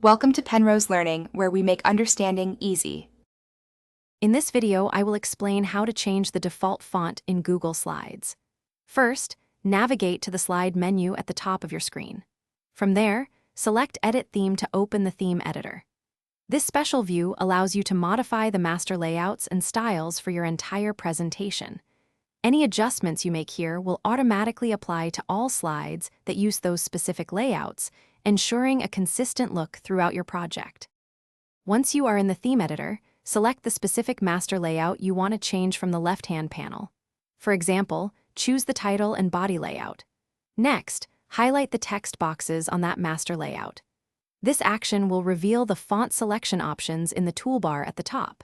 Welcome to Penrose Learning, where we make understanding easy. In this video, I will explain how to change the default font in Google Slides. First, navigate to the slide menu at the top of your screen. From there, select Edit Theme to open the theme editor. This special view allows you to modify the master layouts and styles for your entire presentation. Any adjustments you make here will automatically apply to all slides that use those specific layouts, ensuring a consistent look throughout your project. Once you are in the theme editor, select the specific master layout you want to change from the left-hand panel. For example, choose the title and body layout. Next, highlight the text boxes on that master layout. This action will reveal the font selection options in the toolbar at the top.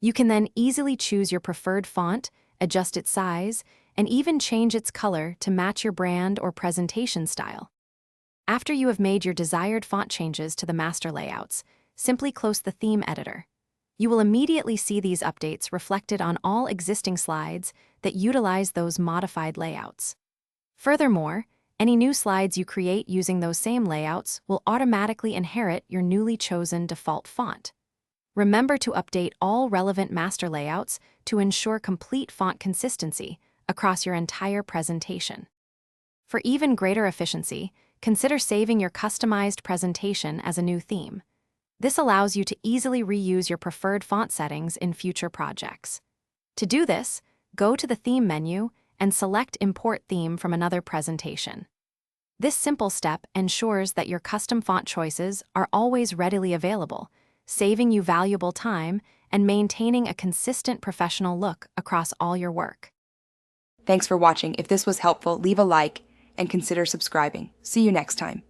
You can then easily choose your preferred font, adjust its size, and even change its color to match your brand or presentation style. After you have made your desired font changes to the master layouts, simply close the theme editor. You will immediately see these updates reflected on all existing slides that utilize those modified layouts. Furthermore, any new slides you create using those same layouts will automatically inherit your newly chosen default font. Remember to update all relevant master layouts to ensure complete font consistency across your entire presentation. For even greater efficiency, consider saving your customized presentation as a new theme. This allows you to easily reuse your preferred font settings in future projects. To do this, go to the Theme menu and select Import Theme from another presentation. This simple step ensures that your custom font choices are always readily available, saving you valuable time and maintaining a consistent professional look across all your work. Thanks for watching. If this was helpful, leave a like and consider subscribing. See you next time.